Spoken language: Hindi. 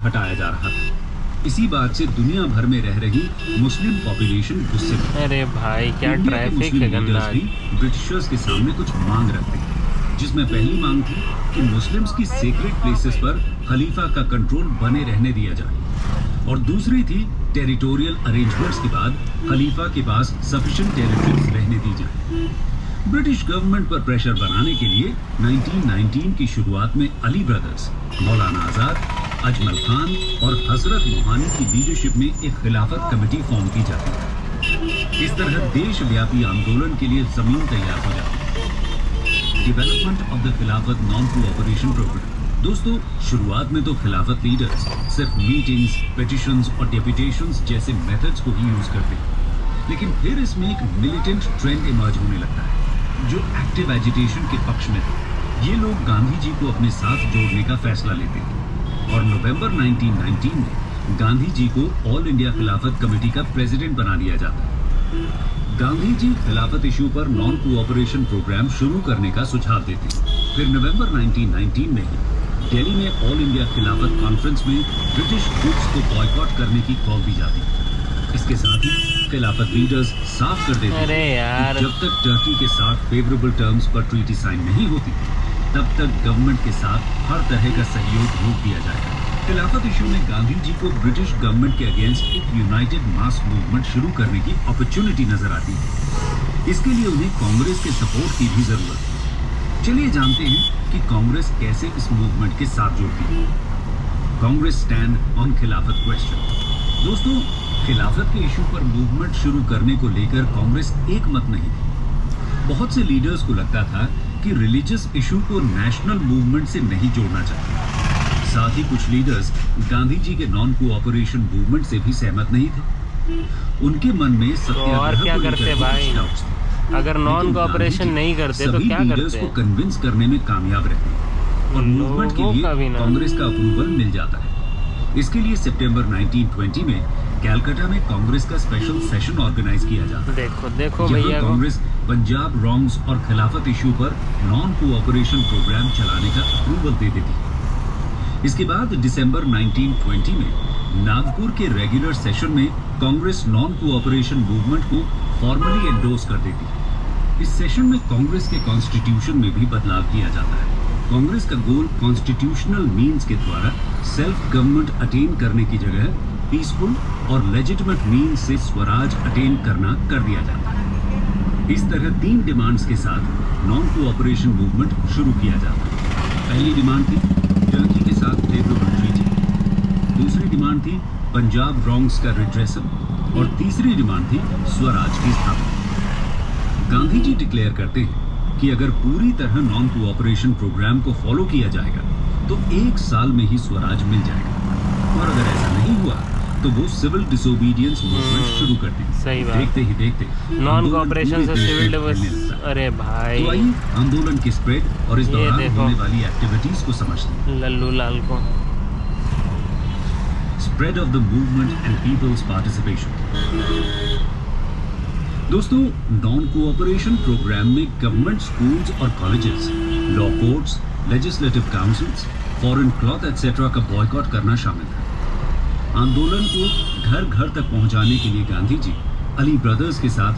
हटाया जा रहा था। इसी बात से दुनिया भर में रह रही मुस्लिम पॉपुलेशन गुस्से में। अरे भाई क्या इंडिया के ट्रैफिक मुस्लिम है गंदा। लीडर्स भी ब्रिटिशर्स के सामने कुछ मांग रखते हैं, जिसमें पहली मांग थी कि मुस्लिम्स की सेक्रेड प्लेसेस पर खलीफा का कंट्रोल बने रहने दिया जाए, और दूसरी थी टेरिटोरियल अरेंजमेंट्स के बाद खलीफा के पास सफिशिएंट टेरिटरीज रहने दी जाए। ब्रिटिश गवर्नमेंट पर प्रेशर बनाने के लिए 1919 की शुरुआत में अली ब्रदर्स, मौलाना आजाद, अजमल खान और हजरत मोहानी की लीडरशिप में एक खिलाफत कमेटी फॉर्म की जाती है। इस तरह देशव्यापी आंदोलन के लिए जमीन तैयार हो जाती है। डेवलपमेंट ऑफ द खिलाफत नॉन कोऑपरेशन प्रोग्राम। दोस्तों, शुरुआत में तो खिलाफत लीडर्स सिर्फ मीटिंग्स, पिटिशंस और डेपुटेशंस जैसे मेथड्स को ही यूज करते हैं, लेकिन फिर इसमें एक मिलिटेंट ट्रेंड इमर्ज होने लगता है जो एक्टिव एजिटेशन के पक्ष में था। ये लोग गांधी जी को अपने साथ जोड़ने का फैसला लेते हैं, और नवंबर 1919 में गांधी जी को ऑल इंडिया खिलाफत कमेटी का प्रेसिडेंट बना दिया जाता है। गांधी जी खिलाफत इशू पर नॉन कोऑपरेशन प्रोग्राम शुरू करने का सुझाव देते हैं। फिर नवंबर 1919 में ही दिल्ली में ऑल इंडिया खिलाफत कॉन्फ्रेंस में ब्रिटिश ट्रूप्स को बॉयकॉट करने की कॉल दी जाती है। इसके साथ ही खिलाफत लीडर्स साफ कर देते हैं कि जब तक टर्की के साथ फेवरेबल टर्म्स पर ट्रीटी साइन नहीं होती, तब तक गवर्नमेंट के साथ हर तरह का सहयोग रोक दिया जाएगा। खिलाफत इशू में गांधी जी को ब्रिटिश गवर्नमेंट के अगेंस्ट एक यूनाइटेड मास मूवमेंट शुरू करने की अपॉर्चुनिटी नजर आती है। इसके लिए उन्हें कांग्रेस के सपोर्ट की भी जरूरत है। चलिए जानते हैं कि कांग्रेस कैसे इस मूवमेंट के साथ जुड़ती है। कांग्रेस स्टैंड ऑन खिलाफत क्वेश्चन। दोस्तों, खिलाफत के इशू पर मूवमेंट शुरू करने को लेकर कांग्रेस एक मत नहीं थी। बहुत से लीडर्स को लगता था कि रिलीजियस इशू को नेशनल मूवमेंट से नहीं जोड़ना चाहिए। साथ ही कुछ लीडर्स गांधी जी के नॉन कोऑपरेशन मूवमेंट से भी सहमत नहीं थे। उनके मन में और क्या करते भाई, अगर नॉन कोऑपरेशन नहीं करते तो क्या करते? को कन्विंस करने में कामयाब रहते और मूवमेंट के लिए कांग्रेस का अप्रूवल मिल जाता है। इसके लिए सितंबर 1920 में कैलकाटा में कांग्रेस का स्पेशल सेशन ऑर्गेनाइज किया जाता है। देखो भैया, कांग्रेस पंजाब रॉन्ग्स और खिलाफत इशू पर नॉन कोऑपरेशन प्रोग्राम चलाने का अप्रूवल दे देती है। इसके बाद दिसंबर 1920 में नागपुर के रेगुलर सेशन में कांग्रेस नॉन कोऑपरेशन मूवमेंट को फॉर्मली एंडोर्स कर देती है। इस सेशन में कांग्रेस के कॉन्स्टिट्यूशन में भी बदलाव किया जाता है। कांग्रेस का गोल कॉन्स्टिट्यूशनल मीन्स के द्वारा सेल्फ गवर्नमेंट अटेन करने की जगह पीसफुल और लेजिटिमेट मीन्स से स्वराज अटेन करना कर दिया जाता है। इस तरह 3 डिमांड्स के साथ नॉन कोऑपरेशन मूवमेंट शुरू किया जाता है। पहली डिमांड थी टर्की के साथ फेवरेबल ट्रीटी, दूसरी डिमांड थी पंजाब रॉन्ग्स का रिड्रेसल, और तीसरी डिमांड थी स्वराज की स्थापना। गांधी जी डिक्लेयर करते हैं कि अगर पूरी तरह नॉन कोऑपरेशन प्रोग्राम को फॉलो किया जाएगा तो 1 साल में ही स्वराज मिल जाएगा, और अगर ऐसा नहीं हुआ तो वो सिविल डिसोबीडियंस मूवमेंट शुरू कर देंगे। सही बात। देखते ही देखते नॉन कोऑपरेशन से सिविल डिसोबीडियंस। अरे भाई, तो आइए आंदोलन की स्प्रेड और इस दौरान होने वाली एक्टिविटीज को समझते हैं। लल्लू लाल को spread of the movement and peoples participation. दोस्तों, नॉन कोऑपरेशन प्रोग्राम में गवर्नमेंट स्कूल्स और colleges, law courts, legislative councils, foreign cloth etcetera का बॉयकॉट करना शामिल था। आंदोलन को घर घर तक पहुंचाने के लिए गांधी जी अली ब्रदर्स के साथ